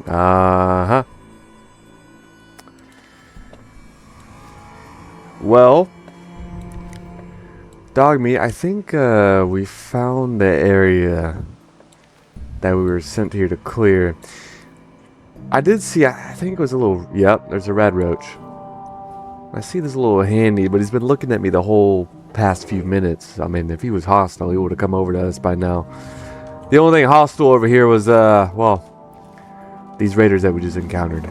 Uh-huh. Well, dog meat, I think we found the area that we were sent here to clear. I did see, I think it was a little, yep, there's a red roach. I see this little handy, but he's been looking at me the whole past few minutes. I mean, if he was hostile, he would have come over to us by now. The only thing hostile over here was, well, these raiders that we just encountered.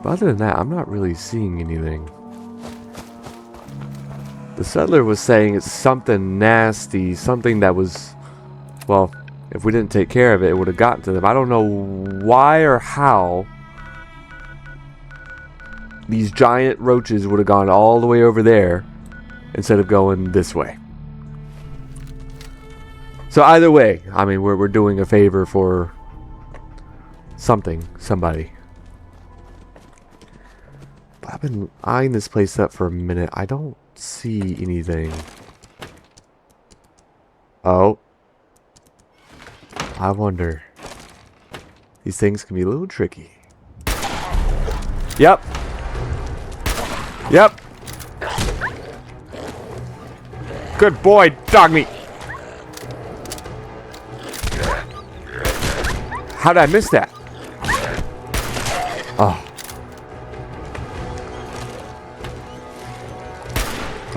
But other than that, I'm not really seeing anything. The settler was saying it's something nasty, something that was, well, if we didn't take care of it, it would have gotten to them. I don't know why or how these giant roaches would have gone all the way over there instead of going this way. So either way, I mean, we're doing a favor for somebody. But I've been eyeing this place up for a minute. I don't see anything. Oh. I wonder. These things can be a little tricky. Yep. Yep. Good boy, dog meat. How did I miss that? Oh.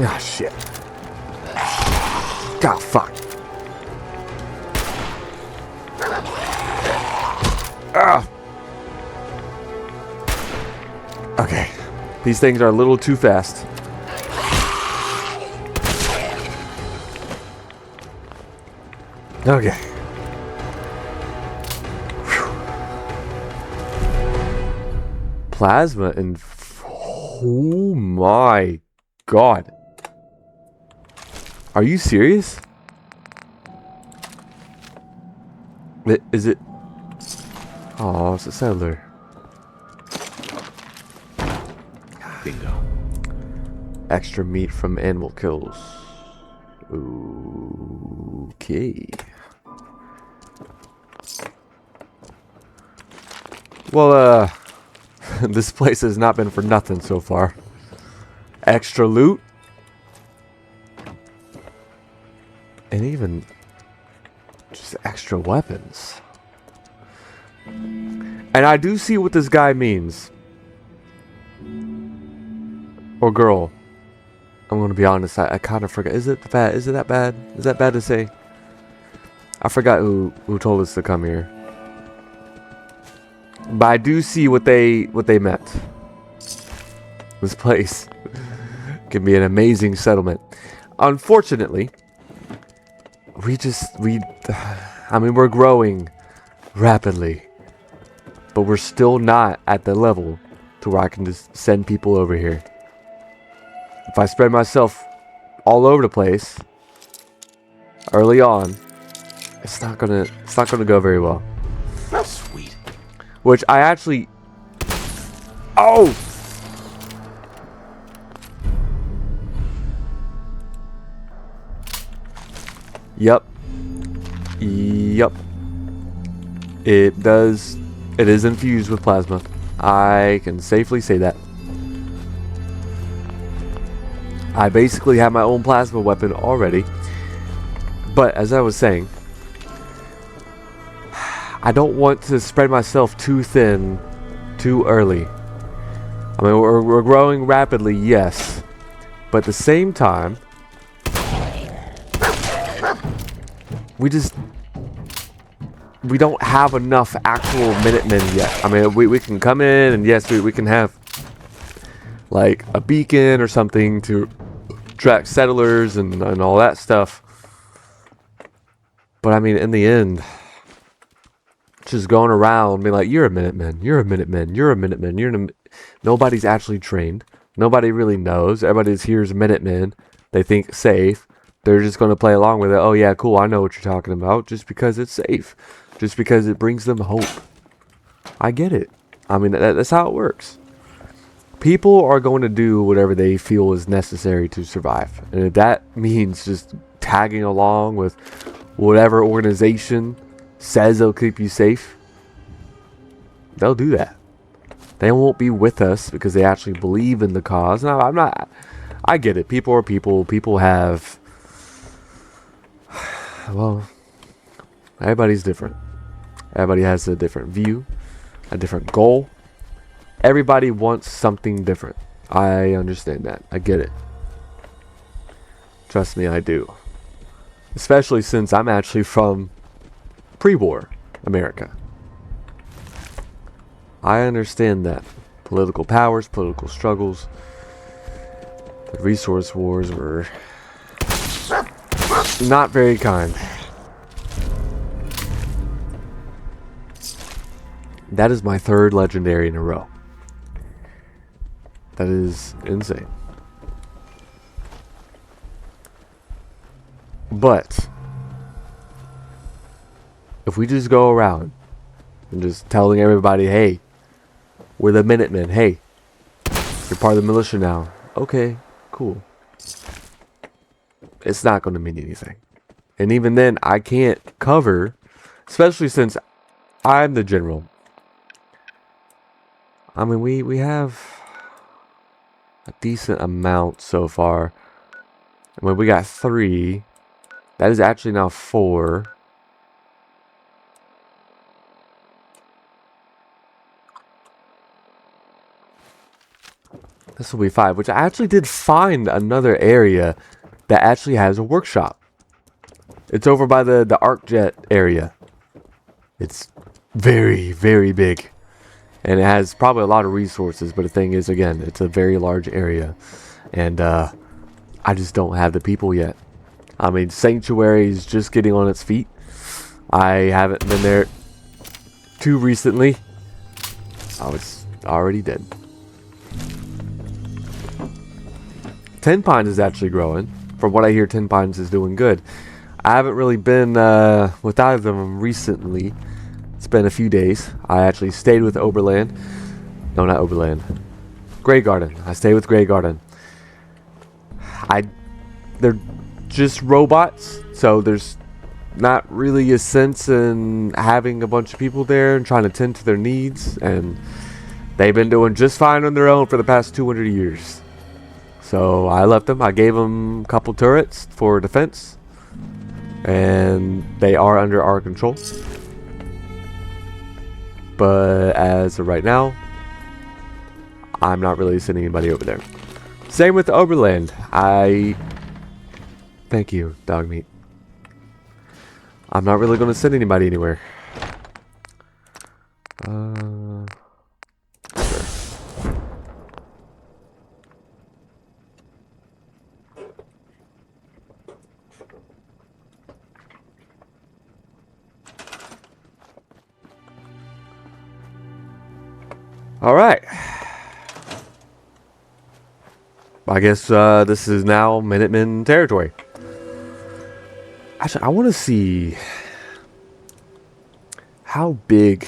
Ah, shit. God, fuck. Ah. Okay. These things are a little too fast. Okay. Plasma and... oh my god. Are you serious? Is it... oh, it's a settler. Bingo. Extra meat from animal kills. Okay. Well, this place has not been for nothing so far. Extra loot. And even just extra weapons. And I do see what this guy means. Or girl. I'm gonna be honest, I kind of forgot. Is it that bad? Is that bad to say? I forgot who told us to come here. But I do see what they meant. This place can be an amazing settlement. Unfortunately, I mean, we're growing rapidly, but we're still not at the level to where I can just send people over here. If I spread myself all over the place early on, it's not gonna go very well. Sweet. Which I actually... oh! Yep. Yep. It is infused with plasma. I can safely say that. I basically have my own plasma weapon already. But as I was saying, I don't want to spread myself too thin too early. I mean, we're growing rapidly, yes. But at the same time, we don't have enough actual Minutemen yet. I mean, we can come in and yes, we can have like a beacon or something to track settlers and all that stuff. But I mean, in the end, just going around being like, you're a Minuteman, you're a Minuteman, you're a Minuteman, nobody's actually trained. Nobody really knows. Everybody just hears Minutemen. They think safe. They're just going to play along with it. Oh yeah, cool, I know what you're talking about. Just because it's safe. Just because it brings them hope. I get it. I mean, that's how it works. People are going to do whatever they feel is necessary to survive. And if that means just tagging along with whatever organization says they'll keep you safe, they'll do that. They won't be with us because they actually believe in the cause. No, I'm not. I get it. People are people. People have, well, everybody's different. Everybody has a different view, a different goal. Everybody wants something different. I understand that. I get it. Trust me, I do. Especially since I'm actually from pre-war America. I understand that. Political powers, political struggles, the resource wars were not very kind. That is my third legendary in a row. That is insane. But if we just go around and just telling everybody, hey, we're the Minutemen. Hey, you're part of the militia now. Okay, cool. It's not going to mean anything. And even then, I can't cover, especially since I'm the general. I mean, we have a decent amount so far. I mean, we got 3. That is actually now 4. This will be 5, which I actually did find another area that actually has a workshop. It's over by the ArcJet area. It's very, very big. And it has probably a lot of resources, but the thing is, again, it's a very large area. And I just don't have the people yet. I mean, Sanctuary is just getting on its feet. I haven't been there too recently. I was already dead. Ten Pines is actually growing. From what I hear, Ten Pines is doing good. I haven't really been with either of them recently. It's been a few days. I actually stayed with Oberland. No, not Oberland. Grey Garden. I stayed with Grey Garden. They're just robots, so there's not really a sense in having a bunch of people there and trying to tend to their needs. And they've been doing just fine on their own for the past 200 years. So I left them. I gave them a couple turrets for defense. And they are under our control. But as of right now, I'm not really sending anybody over there. Same with Oberland. Thank you, dog meat. I'm not really going to send anybody anywhere. Sure. All right. I guess this is now Minutemen territory. Actually, I want to see how big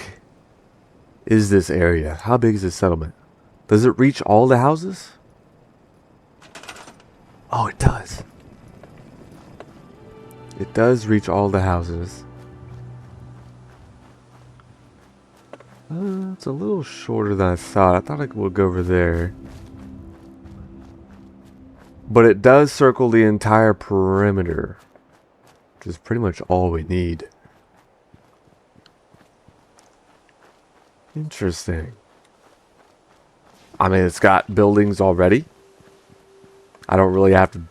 is this area? How big is this settlement? Does it reach all the houses? Oh, it does. It does reach all the houses. It's a little shorter than I thought. I thought I would go over there. But it does circle the entire perimeter, which is pretty much all we need. Interesting. I mean, it's got buildings already. I don't really have to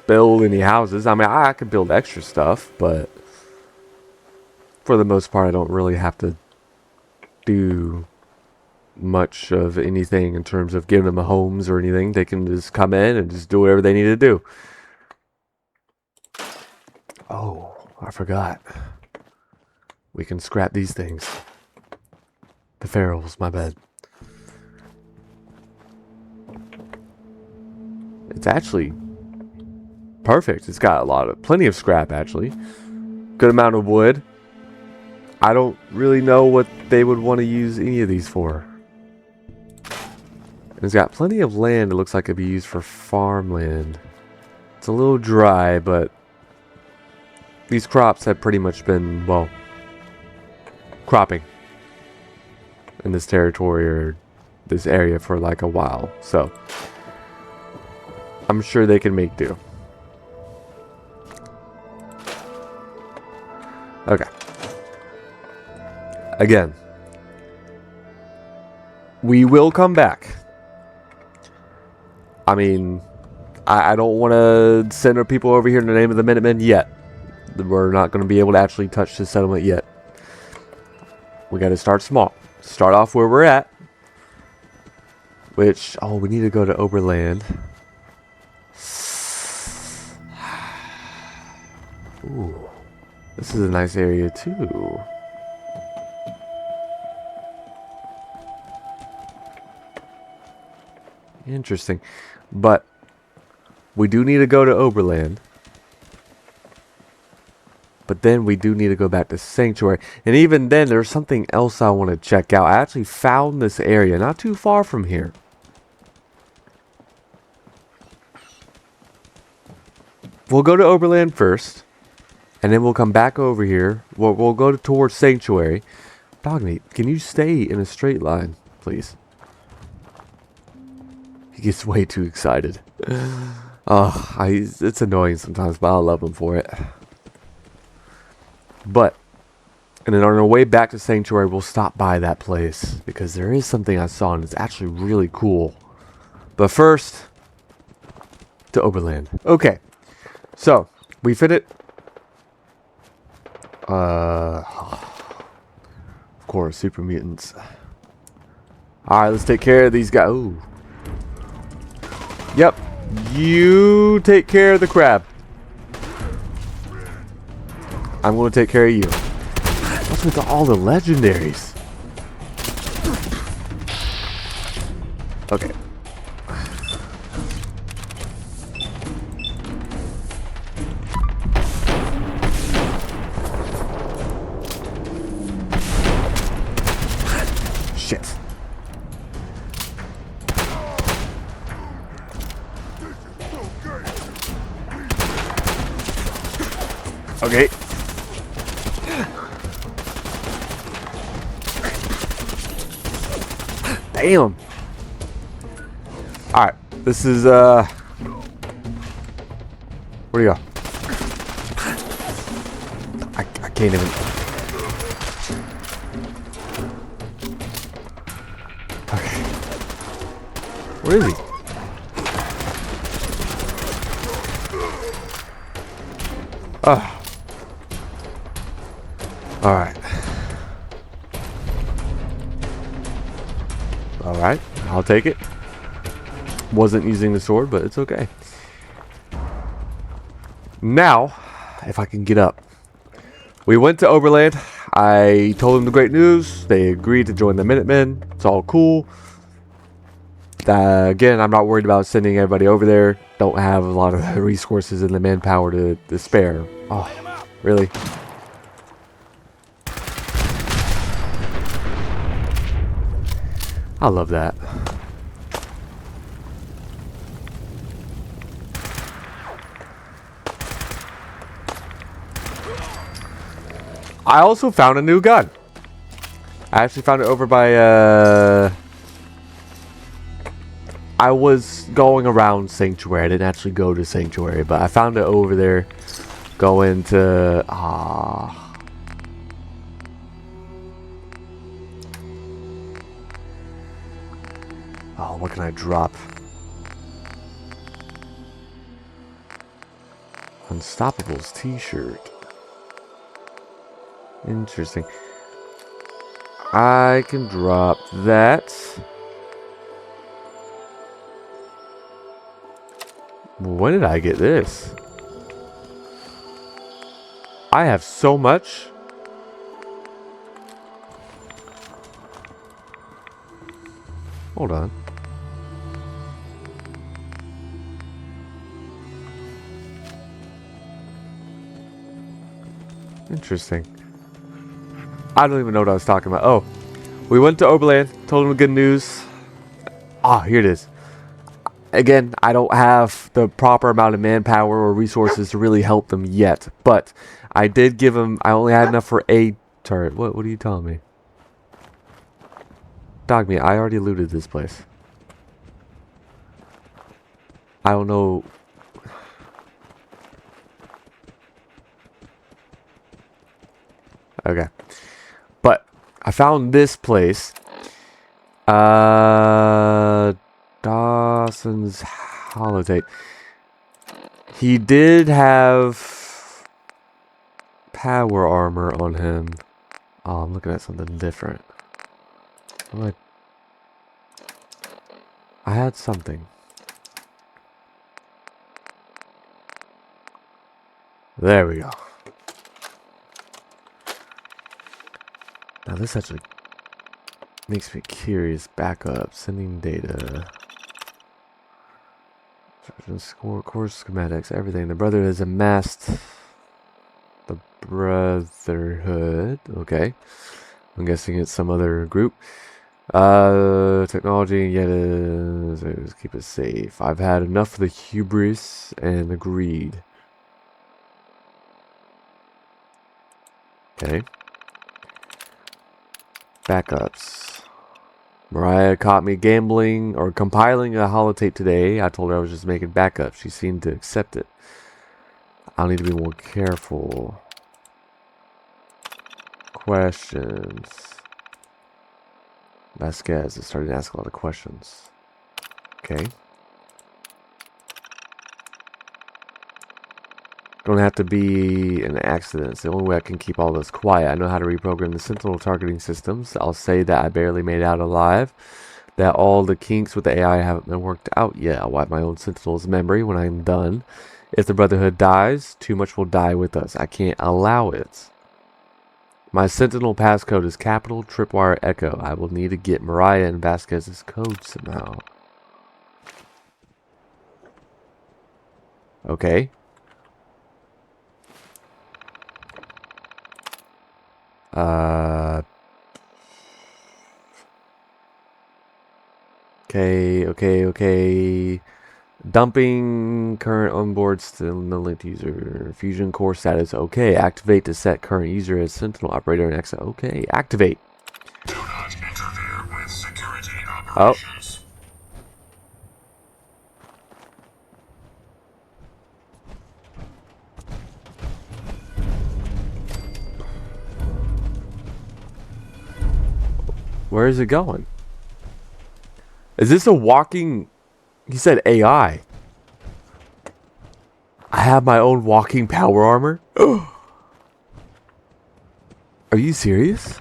build any houses. I mean, I could build extra stuff, but for the most part, I don't really have to do much of anything in terms of giving them homes or anything. They can just come in and just do whatever they need to do. Oh, I forgot. We can scrap these things. The ferals, my bad. It's actually perfect. It's got plenty of scrap actually. Good amount of wood. I don't really know what they would want to use any of these for. And it's got plenty of land. It looks like it'd be used for farmland. It's a little dry, but these crops have pretty much been, well, cropping. in this territory or this area for like a while. So I'm sure they can make do. Okay. Again, we will come back. I mean, I don't want to send our people over here in the name of the Minutemen yet. We're not going to be able to actually touch this settlement yet. We got to start small. Start off where we're at. Which, oh, we need to go to Oberland. Ooh, this is a nice area too. Interesting. But we do need to go to Oberland. But then we do need to go back to Sanctuary. And even then, there's something else I want to check out. I actually found this area not too far from here. We'll go to Oberland first. And then we'll come back over here. We'll go towards Sanctuary. Dogmeat, can you stay in a straight line, please? He gets way too excited. Oh, it's annoying sometimes, but I love him for it. But, and then on our way back to Sanctuary, we'll stop by that place. Because there is something I saw, and it's actually really cool. But first, to Oberland. Okay, so, we fit it. Of course, super mutants. Alright, let's take care of these guys. Ooh. Yep. You take care of the crab. I'm going to take care of you. What's with all the legendaries? Okay. Shit. Okay. Damn. Alright. This is, where do you go? I can't even. Okay. Where is he? Oh. Alright. Alright, I'll take it. Wasn't using the sword, but it's okay. Now, if I can get up. We went to Oberland. I told them the great news. They agreed to join the Minutemen. It's all cool. Again, I'm not worried about sending everybody over there. Don't have a lot of resources and the manpower to spare. Oh, really? I love that. I also found a new gun. I actually found it over by, I was going around Sanctuary. I didn't actually go to Sanctuary, but I found it over there going to, oh, what can I drop? Unstoppables t-shirt. Interesting. I can drop that. When did I get this? I have so much. Hold on. Interesting. I don't even know what I was talking about. Oh, we went to Oberland, told them the good news. Ah, here it is. Again, I don't have the proper amount of manpower or resources to really help them yet, but I did give them. I only had enough for a turret. What are you telling me? Dog me, I already looted this place. I don't know. Okay. But I found this place. Dawson's holotape. He did have power armor on him. Oh, I'm looking at something different. I had something. There we go. Now this actually makes me curious. Backup, sending data. Core schematics, everything. The Brotherhood has amassed the Brotherhood. Okay. I'm guessing it's some other group. Technology, yet just keep it safe. I've had enough of the hubris and the greed. Okay. Backups. Mariah caught me gambling or compiling a holotape today. I told her I was just making backups. She seemed to accept it. I'll need to be more careful. Questions. Vasquez is starting to ask a lot of questions. Okay. Don't have to be an accident. It's the only way I can keep all this quiet. I know how to reprogram the Sentinel targeting systems. I'll say that I barely made out alive. That all the kinks with the AI haven't been worked out yet. I'll wipe my own Sentinel's memory when I'm done. If the Brotherhood dies, too much will die with us. I can't allow it. My Sentinel passcode is capital Tripwire Echo. I will need to get Mariah and Vasquez's code somehow. Okay. Okay. Dumping current onboard still no linked user. Fusion core status. Okay. Activate to set current user as Sentinel operator and exit. Okay. Activate. Do not interfere with security operations. Where is it going? Is this a walking... He said AI. I have my own walking power armor? Are you serious?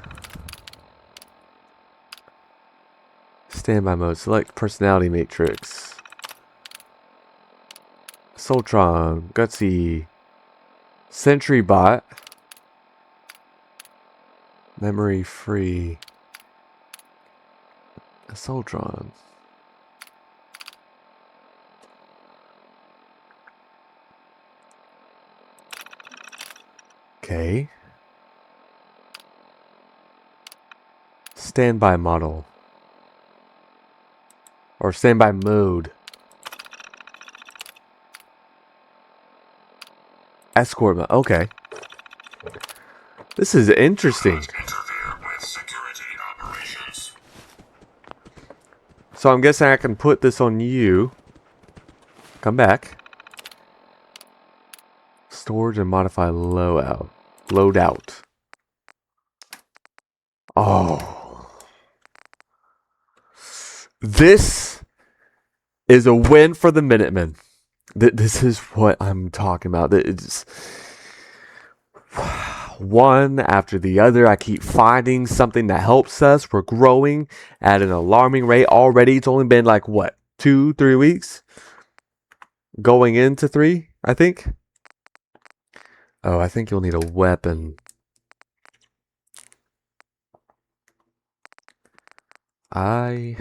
Standby mode. Select personality matrix. Soltron. Gutsy. Sentry bot. Memory free. Soltron. Okay. Standby model. Or standby mode. Escort mode. Okay. This is interesting. Interfere with security operations. So I'm guessing I can put this on you. Come back. Storage and modify loadout. Loadout. Oh. This is a win for the Minutemen. This is what I'm talking about. It's one after the other. I keep finding something that helps us. We're growing at an alarming rate already. It's only been like, what, 2-3 weeks? Going into 3, I think. Oh, I think you'll need a weapon. I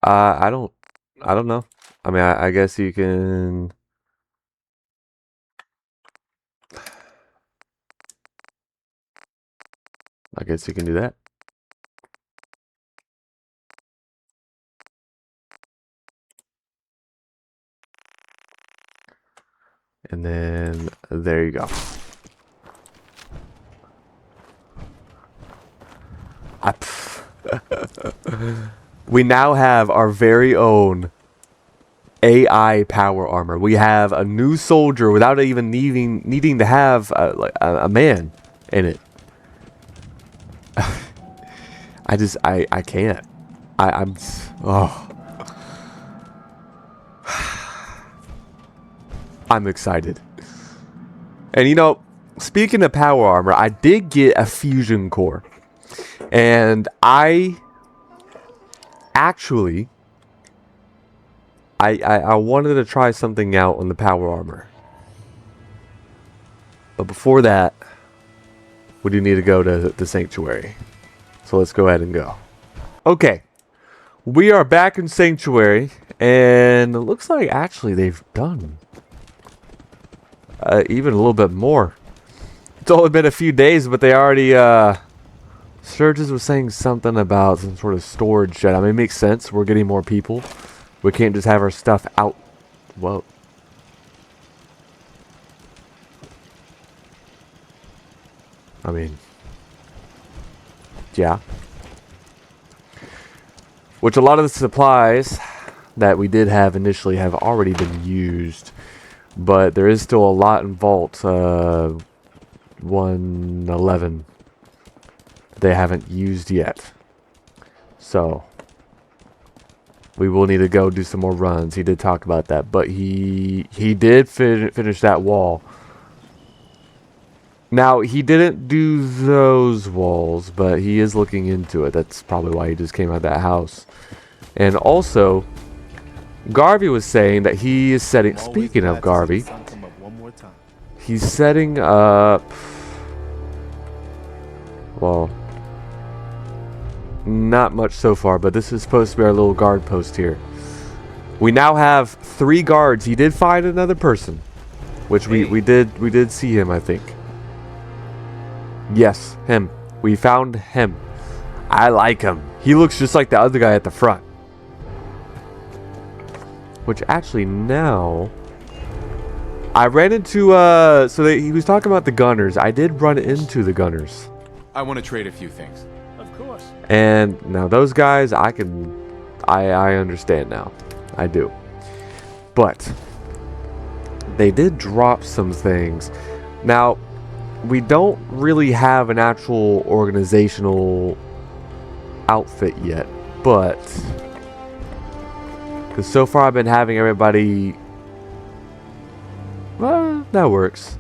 I don't know. I mean, I guess you can. I guess you can do that. And then there you go. We now have our very own AI power armor. We have a new soldier without even needing to have a man in it. I can't. I'm excited. And you know, speaking of power armor, I did get a fusion core. And I actually I wanted to try something out on the power armor. But before that, we do need to go to the sanctuary. So let's go ahead and go. Okay. We are back in sanctuary, and it looks like actually they've done even a little bit more. It's only been a few days, but they already Sturgis was saying something about some sort of storage shed. I mean, it makes sense. We're getting more people. We can't just have our stuff out. Whoa. I mean, yeah. Which a lot of the supplies that we did have initially have already been used. But there is still a lot in Vault 111 they haven't used yet. So we will need to go do some more runs. He did talk about that, but he did finish that wall. Now, he didn't do those walls, but he is looking into it. That's probably why he just came out of that house. And also, Garvey was saying that he is setting... Speaking of Garvey, he's setting up... Well, not much so far, but this is supposed to be our little guard post here. We now have 3 guards. He did find another person, which we did see him, I think. Yes, him. We found him. I like him. He looks just like the other guy at the front. Which actually now... I ran into, he was talking about the gunners. I did run into the gunners. I want to trade a few things. Of course. And now those guys, I understand now. I do. But they did drop some things. Now, we don't really have an actual organizational outfit yet, but because so far I've been having everybody. Well, that works.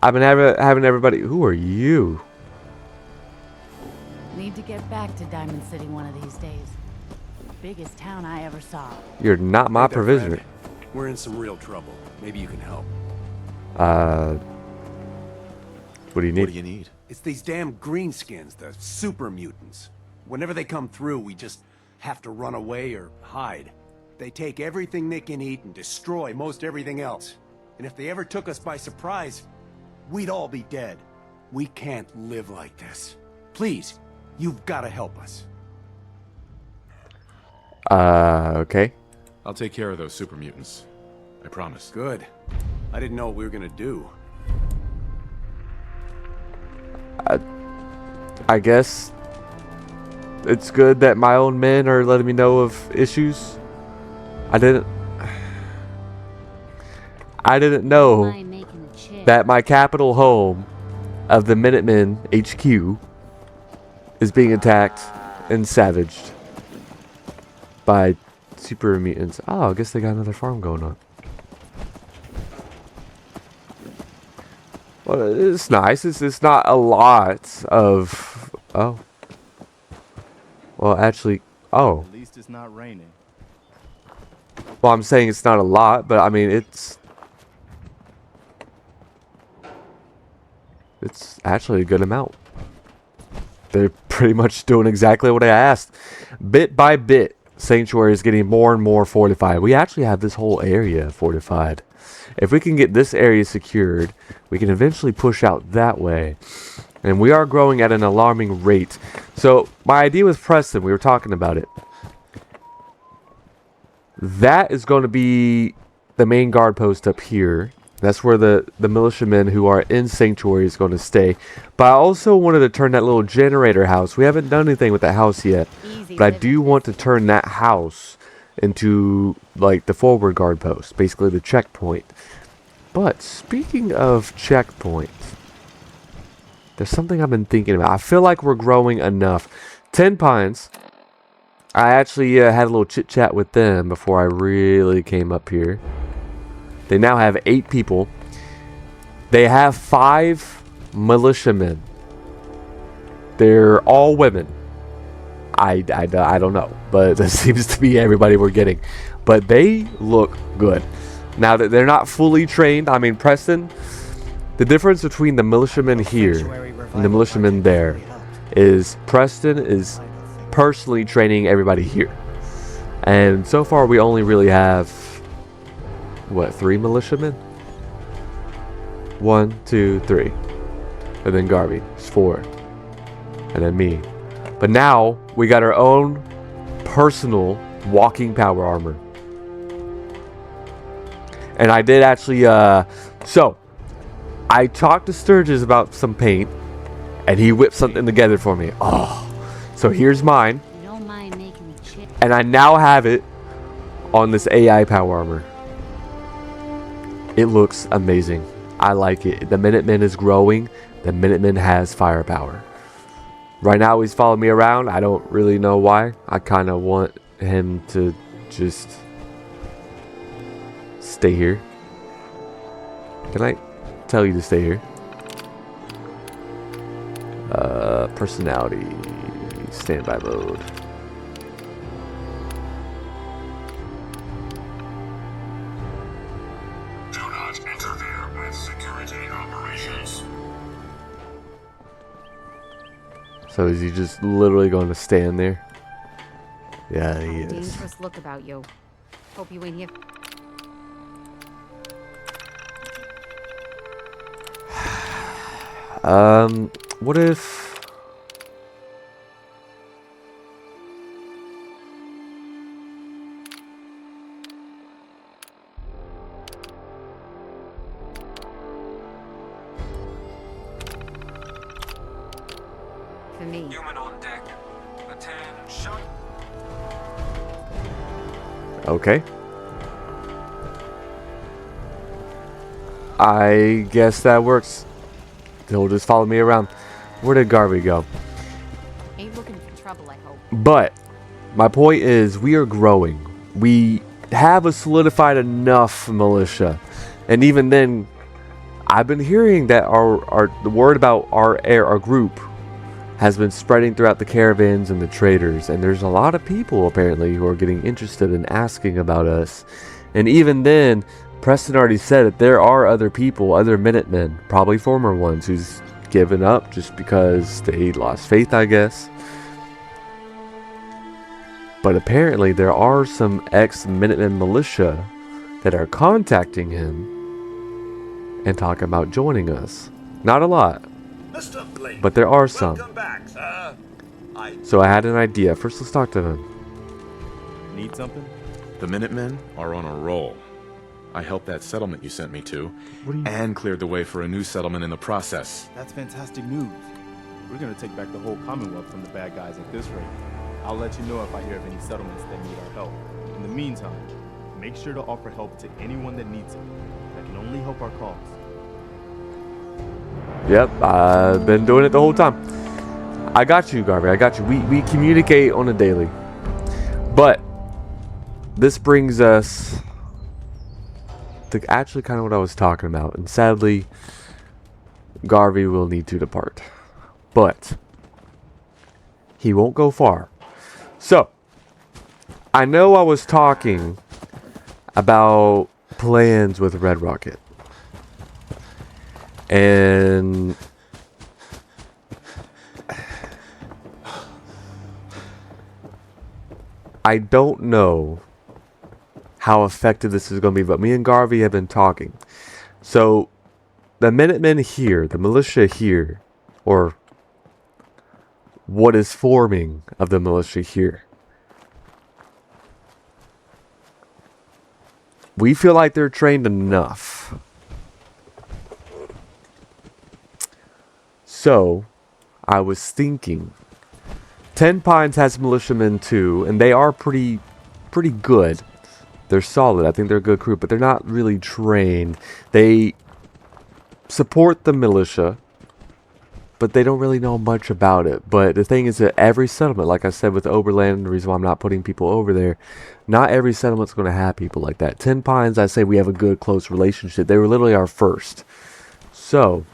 I've been having everybody. Who are you? Need to get back to Diamond City one of these days. Biggest town I ever saw. You're not my provisioner. We're in some real trouble. Maybe you can help. What do you need? What do you need? It's these damn greenskins, the super mutants. Whenever they come through, we just have to run away or hide. They take everything they can eat and destroy most everything else. And if they ever took us by surprise, we'd all be dead. We can't live like this. Please, you've got to help us. Okay. I'll take care of those super mutants. I promise. Good. I didn't know what we were gonna do. I guess it's good that my own men are letting me know of issues. I didn't know that my capital home of the Minutemen HQ is being attacked and savaged by super mutants. Oh, I guess they got another farm going on. Well, it's nice. It's not a lot of... Oh. Well, actually... Oh. At least it's not raining. Well, I'm saying it's not a lot, but I mean, it's actually a good amount. They're pretty much doing exactly what I asked. Bit by bit, Sanctuary is getting more and more fortified. We actually have this whole area fortified. If we can get this area secured, we can eventually push out that way. And we are growing at an alarming rate. So, my idea with Preston, we were talking about it. That is going to be the main guard post up here. That's where the militiamen who are in Sanctuary is going to stay. But I also wanted to turn that little generator house. We haven't done anything with that house yet. But I do want to turn that house into, like, the forward guard post. Basically the checkpoint. But speaking of checkpoints, there's something I've been thinking about. I feel like we're growing enough. 10 Pines. I actually had a little chit-chat with them before I really came up here. They now have 8 people. They have 5 militiamen. They're all women. I don't know, but that seems to be everybody we're getting. But they look good. Now that they're not fully trained, I mean, Preston, the difference between the militiamen here and the militiamen there is Preston is personally training everybody here. And so far we only really have, what, 3 militiamen? 1, 2, 3. And then Garvey. It's 4. And then me. But now we got our own personal walking power armor. And I did actually, so I talked to Sturgis about some paint, and he whipped something together for me. Oh, so here's mine. And I now have it on this AI power armor. It looks amazing. I like it. The Minuteman is growing. The Minuteman has firepower. Right now he's following me around. I don't really know why. I kind of want him to just stay here. Can I tell you to stay here? Personality. Standby mode. Do not interfere with security operations. So is he just literally going to stand there? Yeah, he is. Dangerous look about you. Hope you ain't here. What if... For me. Human on deck. Attention. Okay. I guess that works. He'll just follow me around. Where did Garvey go? Ain't looking for trouble, I hope. But my point is, we are growing. We have a solidified enough militia, and even then, I've been hearing that the word about our group has been spreading throughout the caravans and the traders, and there's a lot of people apparently who are getting interested in asking about us. And even then, Preston already said that there are other people, other Minutemen, probably former ones, who's given up just because they lost faith, I guess. But apparently there are some ex-Minutemen militia that are contacting him and talking about joining us. Not a lot, but there are some. Back, sir. So I had an idea. First, let's talk to them. Need something? The Minutemen are on a roll. I helped that settlement you sent me to, and cleared the way for a new settlement in the process. That's fantastic news. We're gonna take back the whole Commonwealth from the bad guys at this rate. I'll let you know if I hear of any settlements that need our help. In the meantime, make sure to offer help to anyone that needs it. That can only help our cause. Yep, I've been doing it the whole time. I got you, Garvey. I got you. We communicate on a daily. But this brings us to actually kind of what I was talking about. And sadly, Garvey will need to depart. But he won't go far. So, I know I was talking about plans with Red Rocket. And I don't know how effective this is going to be, but me and Garvey have been talking. So, the Minutemen here, the militia here, or what is forming of the militia here, We feel like they're trained enough. So, I was thinking, 10 Pines has militiamen too, and they are pretty good. They're solid. I think they're a good crew, but they're not really trained. They support the militia, but they don't really know much about it. But the thing is that every settlement, like I said with Oberland, the reason why I'm not putting people over there, not every settlement's going to have people like that. 10 Pines, I say we have a good, close relationship. They were literally our first. So,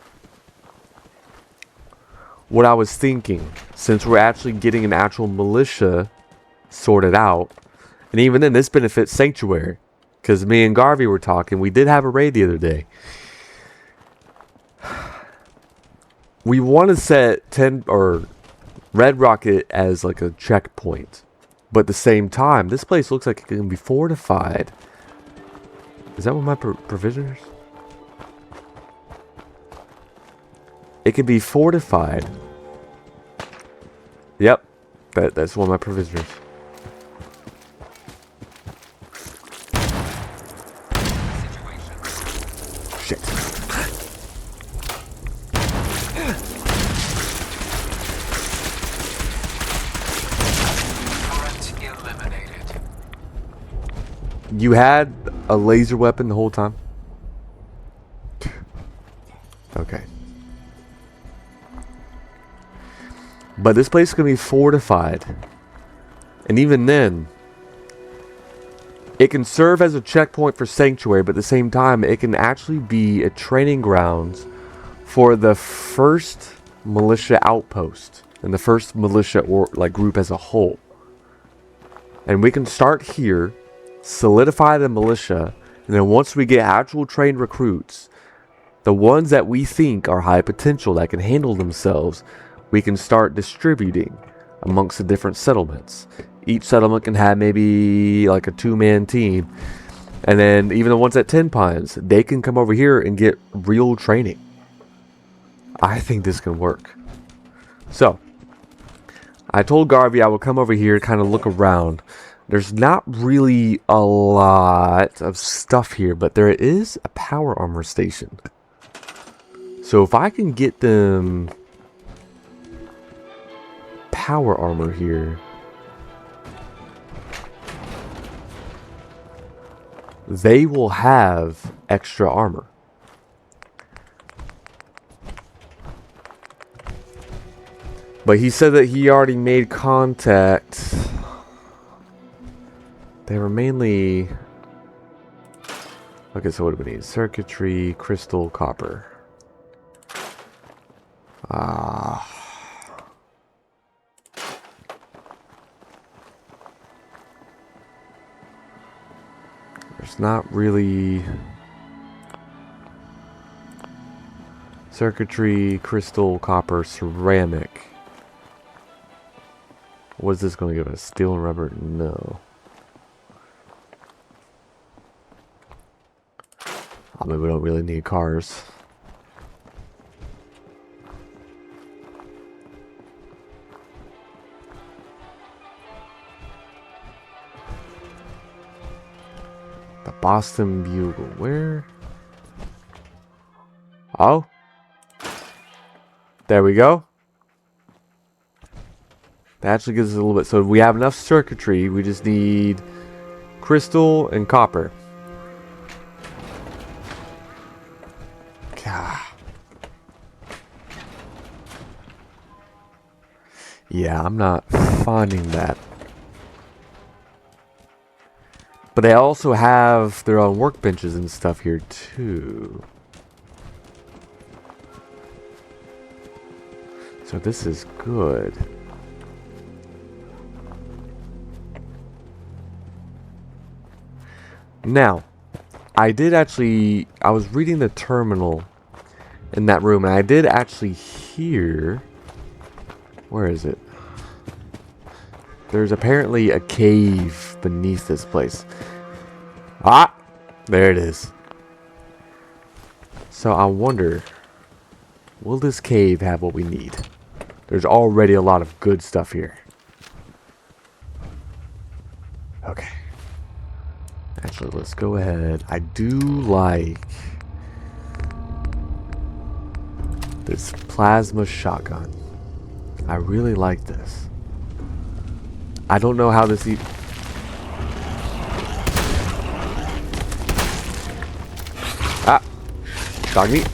what I was thinking, since we're actually getting an actual militia sorted out, and even then this benefits Sanctuary, because me and Garvey were talking, we did have a raid the other day. We want to set 10 or Red Rocket as like a checkpoint, but at the same time, this place looks like it can be fortified. Is that one of my provisioners? It can be fortified. Yep, that's one of my provisioners. Shit. Eliminated. You had a laser weapon the whole time? Okay. But this place is going to be fortified. And even then, it can serve as a checkpoint for Sanctuary, but at the same time, it can actually be a training grounds for the first militia outpost and the first militia or like group as a whole. And we can start here, solidify the militia, and then once we get actual trained recruits, the ones that we think are high potential that can handle themselves, we can start distributing amongst the different settlements. Each settlement can have maybe like a 2-man team. And then even the ones at 10 Pines, they can come over here and get real training. I think this can work. So, I told Garvey I would come over here, kind of look around. There's not really a lot of stuff here, but there is a power armor station. So if I can get them power armor here, they will have extra armor. But he said that he already made contact. They were mainly... Okay, so what do we need? Circuitry, crystal, copper. There's not really... Circuitry, crystal, copper, ceramic. What is this going to give us? Steel and rubber? No. I mean, we don't really need cars. The Boston Bugle. Where? Oh. There we go. That actually gives us a little bit. So we have enough circuitry. We just need crystal and copper. God. Yeah, I'm not finding that. But they also have their own workbenches and stuff here too. So this is good. Now, I was reading the terminal in that room, and I did actually hear... Where is it? There's apparently a cave beneath this place. Ah! There it is. So I wonder, will this cave have what we need? There's already a lot of good stuff here. Okay. Actually, let's go ahead. I do like this plasma shotgun. I really like this. I don't know how this Ah! Doggy.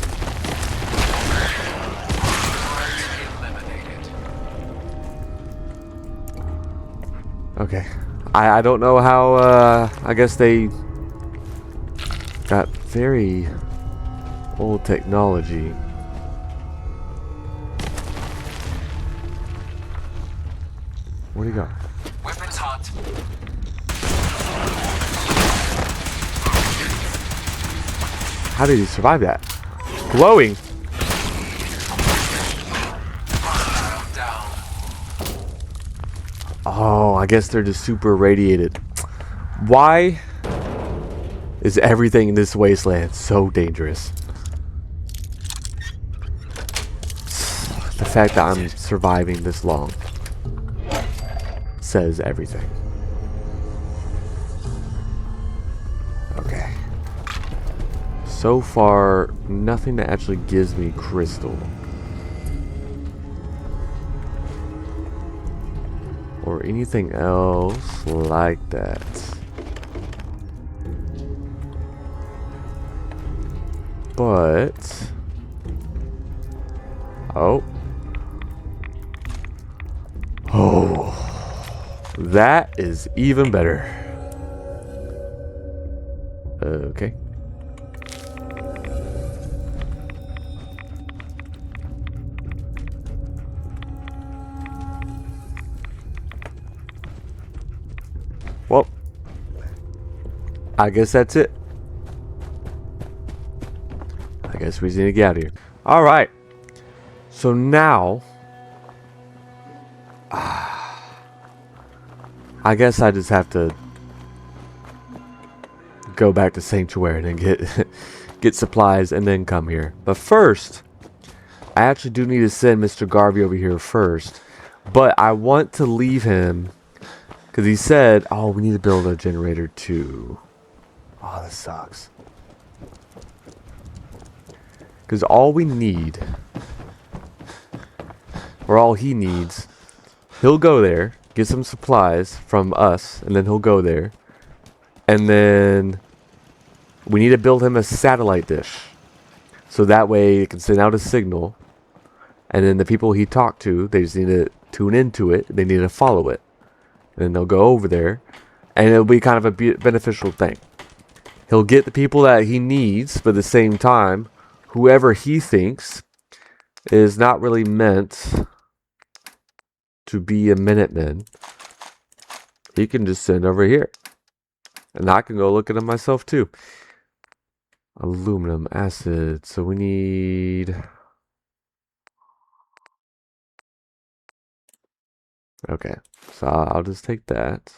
Okay. I don't know how, I guess they got very old technology. Where'd he go? Weapons hot. How did he survive that? Glowing! Oh, I guess they're just super irradiated. Why is everything in this wasteland so dangerous? The fact that I'm surviving this long says everything. Okay. So far, nothing that actually gives me crystal. Or anything else like that. But... Oh. Oh. That is even better. Okay. Well, I guess that's it. I guess we just need to get out of here. Alright. So now... I guess I just have to go back to Sanctuary and get get supplies and then come here. But first, I actually do need to send Mr. Garvey over here first. But I want to leave him... Because he said, oh, we need to build a generator too. Oh, that sucks. Because all we need, or all he needs, he'll go there, get some supplies from us, and then he'll go there. And then we need to build him a satellite dish. So that way it can send out a signal. And then the people he talked to, they just need to tune into it. They need to follow it. And then they'll go over there, and it'll be kind of a beneficial thing. He'll get the people that he needs, but at the same time, whoever he thinks is not really meant to be a Minuteman, he can just send over here. And I can go look at them myself too. Aluminum, acid, so we need... Okay, so I'll just take that.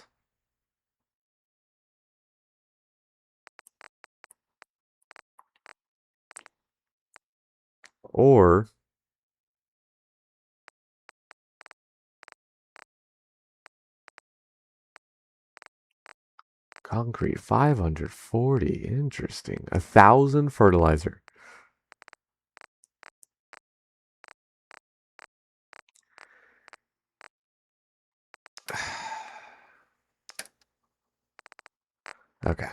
Or concrete 540. Interesting. 1,000 fertilizer. Okay.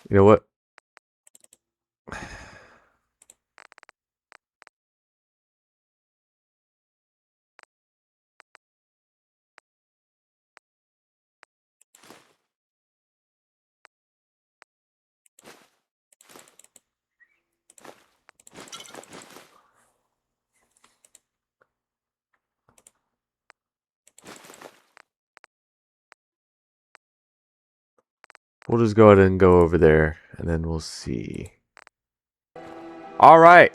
You know what? We'll just go ahead and go over there, and then we'll see. All right.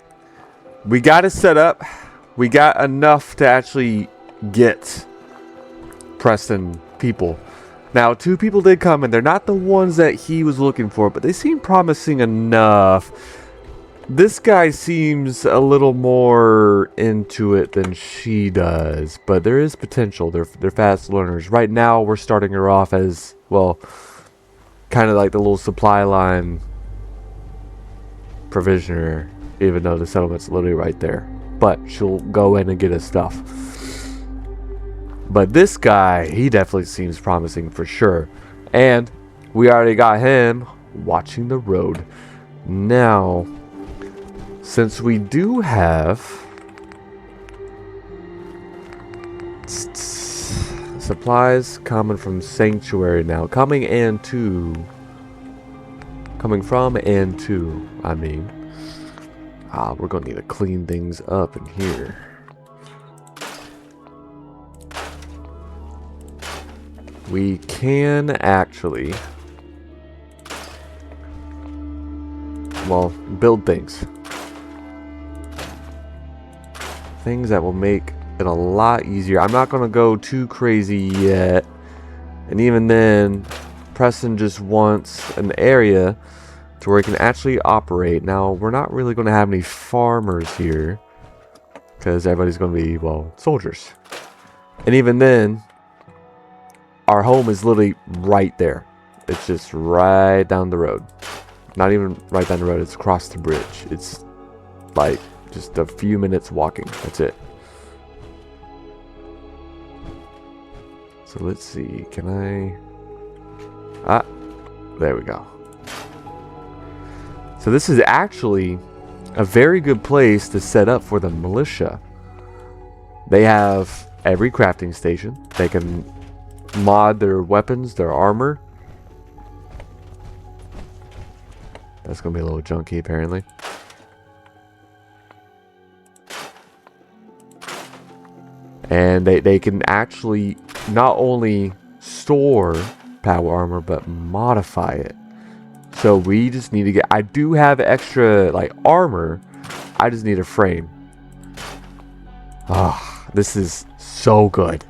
We got it set up. We got enough to actually get Preston people. Now, 2 people did come, and they're not the ones that he was looking for, but they seem promising enough This guy seems a little more into it than she does, but there is potential. They're fast learners. Right now, we're starting her off as, well, kind of like the little supply line provisioner, even though the settlement's literally right there. But she'll go in and get his stuff. But this guy, he definitely seems promising for sure. And we already got him watching the road. Now, since we do have supplies coming from Sanctuary now, coming from and to, I mean, we're gonna need to clean things up in here. We can actually, well, build things. Things that will make it a lot easier. I'm not going to go too crazy yet. And even then, Preston just wants an area to where he can actually operate. Now, we're not really going to have any farmers here, because everybody's going to be, well, soldiers. And even then, our home is literally right there. It's just right down the road. Not even right down the road, it's across the bridge. It's like just a few minutes walking. That's it. So let's see. Can I... there we go. So this is actually a very good place to set up for the militia. They have every crafting station. They can mod their weapons, their armor. That's gonna be a little junky apparently. And they can actually not only store power armor but modify it. So we just need to get, I do have extra like armor, I just need a frame. This is so good.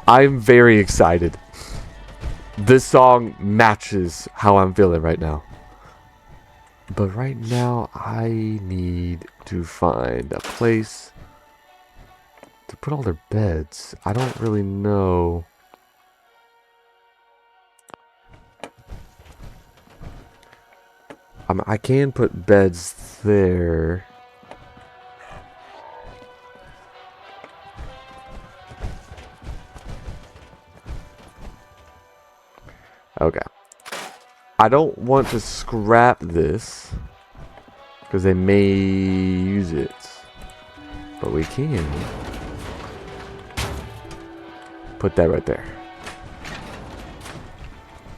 I'm very excited. This song matches how I'm feeling right now. But right now, I need to find a place to put all their beds. I don't really know. I can put beds there. Okay. I don't want to scrap this because they may use it. But we can put that right there.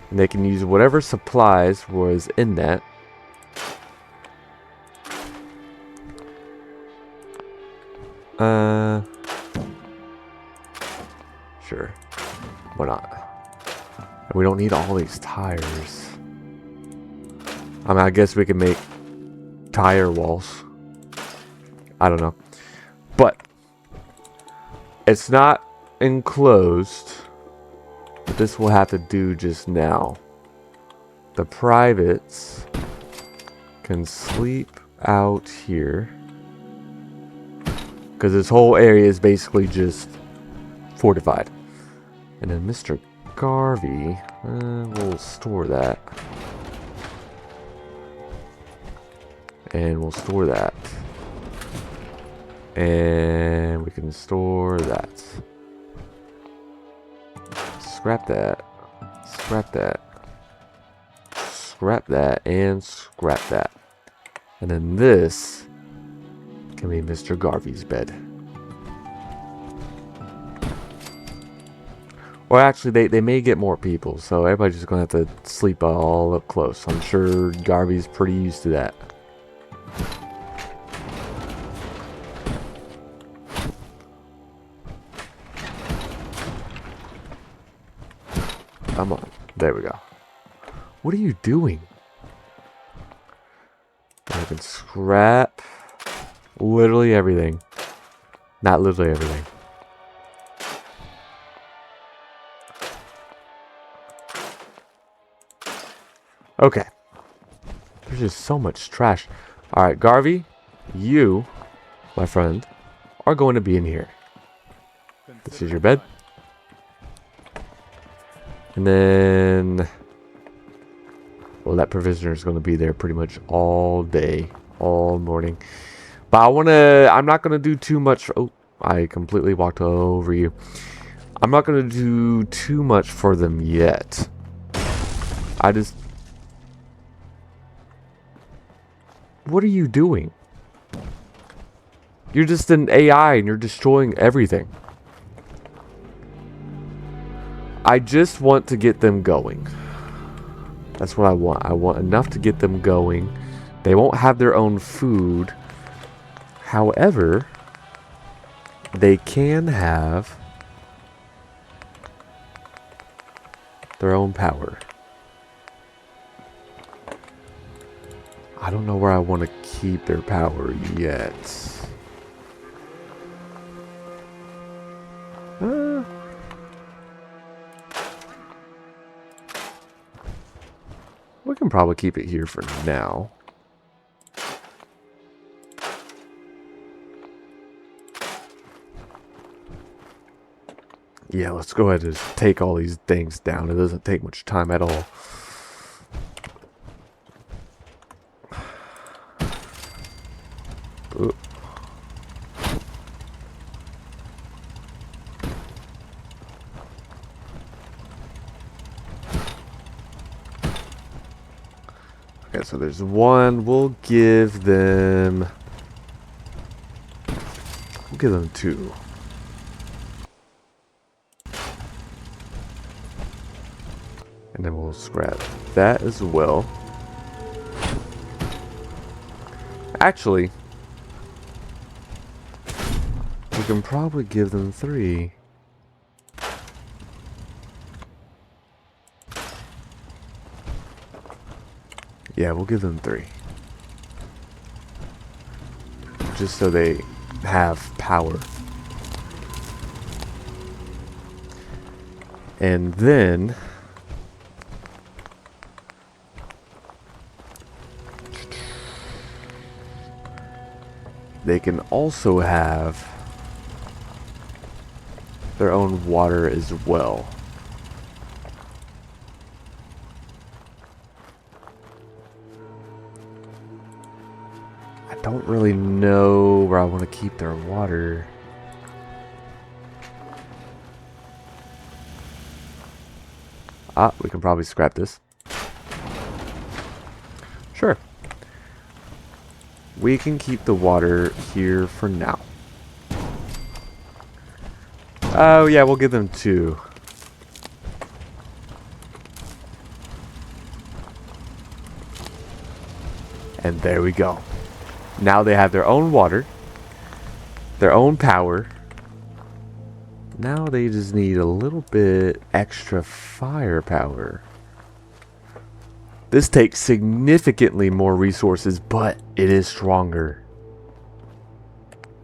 And they can use whatever supplies was in that. Sure. Why not? And we don't need all these tires. I mean, I guess we can make tire walls. I don't know. But it's not enclosed. But this will have to do just now. The privates can sleep out here. Because this whole area is basically just fortified. And then Mr. Garvey, we'll store that. And we'll store that. And we can store that. Scrap that. Scrap that. Scrap that. And scrap that. And then this can be Mr. Garvey's bed. Or actually, they may get more people, so everybody's just going to have to sleep all up close. I'm sure Garvey's pretty used to that. Come on. There we go. What are you doing? I can scrap literally everything. Not literally everything. Okay. There's just so much trash. Alright, Garvey, you, my friend, are going to be in here. This is your bed. And then... well, that provisioner is going to be there pretty much all day, all morning. But I'm not going to do too much. Oh, I completely walked over you. I'm not going to do too much for them yet. What are you doing? You're just an AI and you're destroying everything. I just want to get them going. That's what I want. I want enough to get them going. They won't have their own food. However, they can have their own power. I don't know where I want to keep their power yet. We can probably keep it here for now. Yeah, let's go ahead and just take all these things down. It doesn't take much time at all. Ooh. Okay, so there's one. We'll give them two. And then we'll scrap that as well. Actually, we can probably give them 3. Yeah, we'll give them 3. Just so they have power. And then they can also have their own water as well. I don't really know where I want to keep their water. Ah, we can probably scrap this. Sure. We can keep the water here for now. Oh, yeah, we'll give them 2. And there we go. Now they have their own water, their own power. Now they just need a little bit extra firepower. This takes significantly more resources, but it is stronger.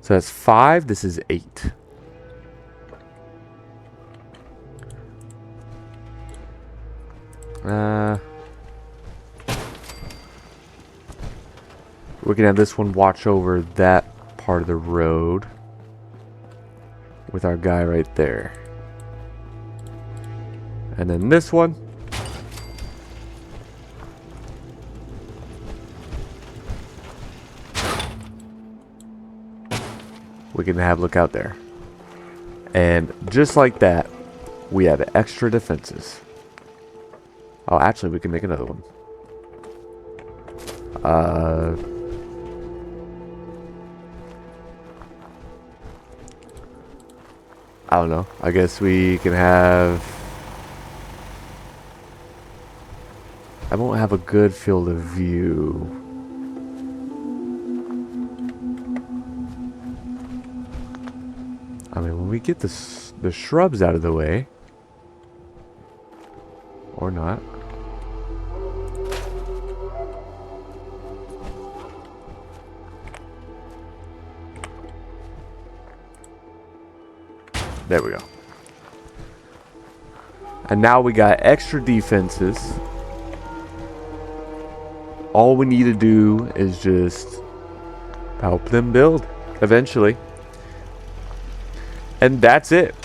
So that's 5. This is 8. We can have this one watch over that part of the road with our guy right there. And then this one. We can have look out there. And just like that, we have extra defenses. Oh, actually, we can make another one. I don't know. I guess we can have... I won't have a good field of view. I mean, when we get the shrubs out of the way... Or not. There we go. And now we got extra defenses. All we need to do is just help them build eventually. And that's it.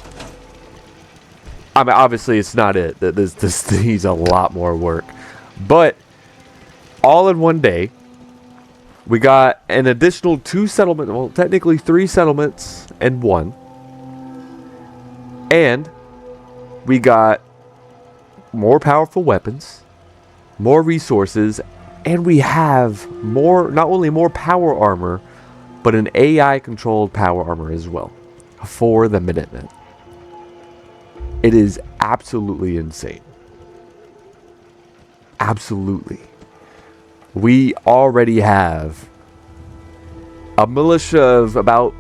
I mean, obviously it's not it. This needs a lot more work. But all in one day, we got an additional 2 settlements, well, technically 3 settlements and 1. And we got more powerful weapons, more resources, and we have more, not only more power armor, but an AI controlled power armor as well for the Minutemen. It is absolutely insane. Absolutely. We already have a militia of about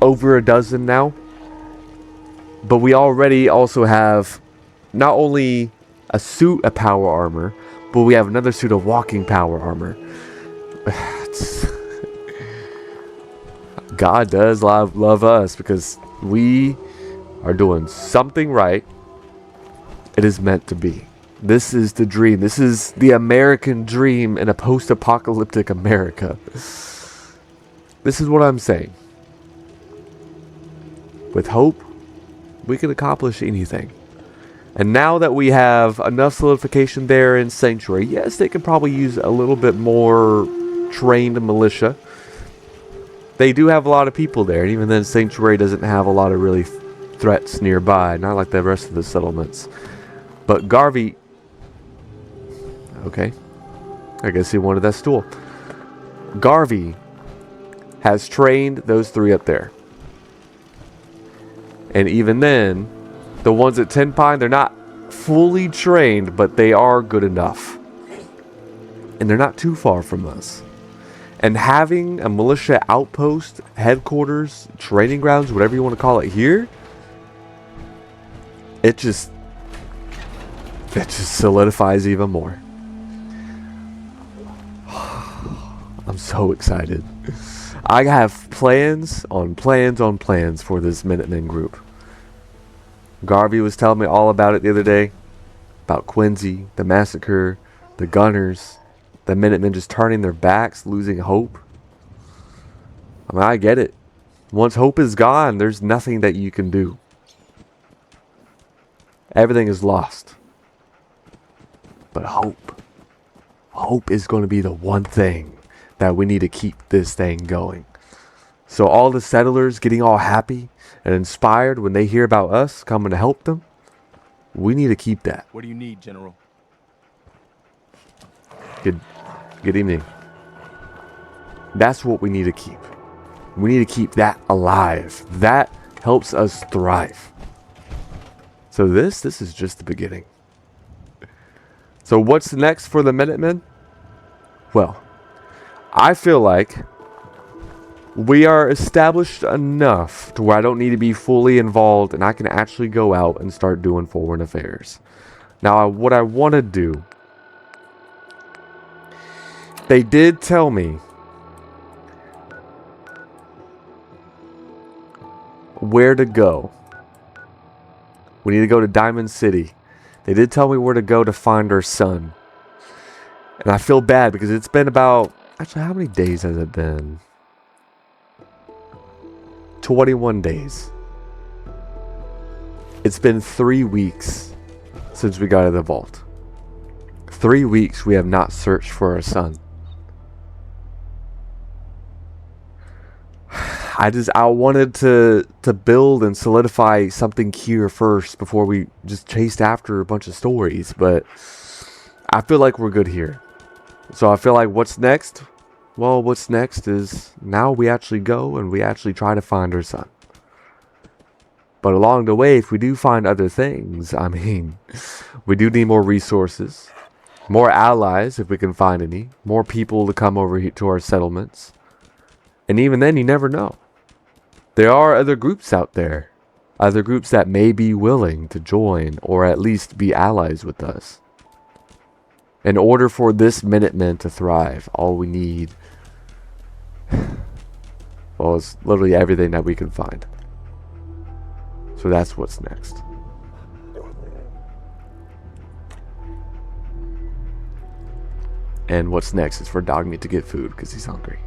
over a dozen now. But we already also have not only a suit of power armor, but we have another suit of walking power armor. God does love us because we are doing something right. It is meant to be. This is the dream. This is the American dream in a post-apocalyptic America. This is what I'm saying. With hope, we can accomplish anything. And now that we have enough solidification there in Sanctuary, yes, they could probably use a little bit more trained militia. They do have a lot of people there, and even then Sanctuary doesn't have a lot of really threats nearby, not like the rest of the settlements. But Garvey, okay, I guess he wanted that stool. Garvey has trained those 3 up there. And even then, the ones at Ten Pine, they're not fully trained, but they are good enough. And they're not too far from us. And having a militia outpost, headquarters, training grounds, whatever you want to call it here, it just solidifies even more. I'm so excited. I have plans on plans on plans for this Minutemen group. Garvey was telling me all about it the other day. About Quincy, the massacre, the gunners, the Minutemen just turning their backs, losing hope. I mean, I get it. Once hope is gone, there's nothing that you can do. Everything is lost. But hope is going to be the one thing that we need to keep this thing going. So all the settlers getting all happy and inspired when they hear about us coming to help them, we need to keep that. What do you need, General? Good evening. That's what we need to keep. We need to keep that alive. That helps us thrive. So this is just the beginning. So what's next for the Minutemen? Well, I feel like we are established enough to where I don't need to be fully involved and I can actually go out and start doing foreign affairs. Now, what I want to do, they did tell me where to go. We need to go to Diamond City. They did tell me where to go to find our son. And I feel bad because it's been about, actually, how many days has it been? 21 days. It's been 3 weeks since we got out of the vault. 3 weeks we have not searched for our son. I wanted to build and solidify something here first before we just chased after a bunch of stories, but I feel like we're good here. So I feel like what's next? Well, what's next is now we actually go and we actually try to find our son. But along the way, if we do find other things, I mean, we do need more resources, more allies if we can find any, more people to come over here to our settlements. And even then, you never know. There are other groups out there, other groups that may be willing to join or at least be allies with us. In order for this Minutemen to thrive, all we need, well, it's literally everything that we can find. So that's what's next. And what's next is for Dogmeat to get food because he's hungry.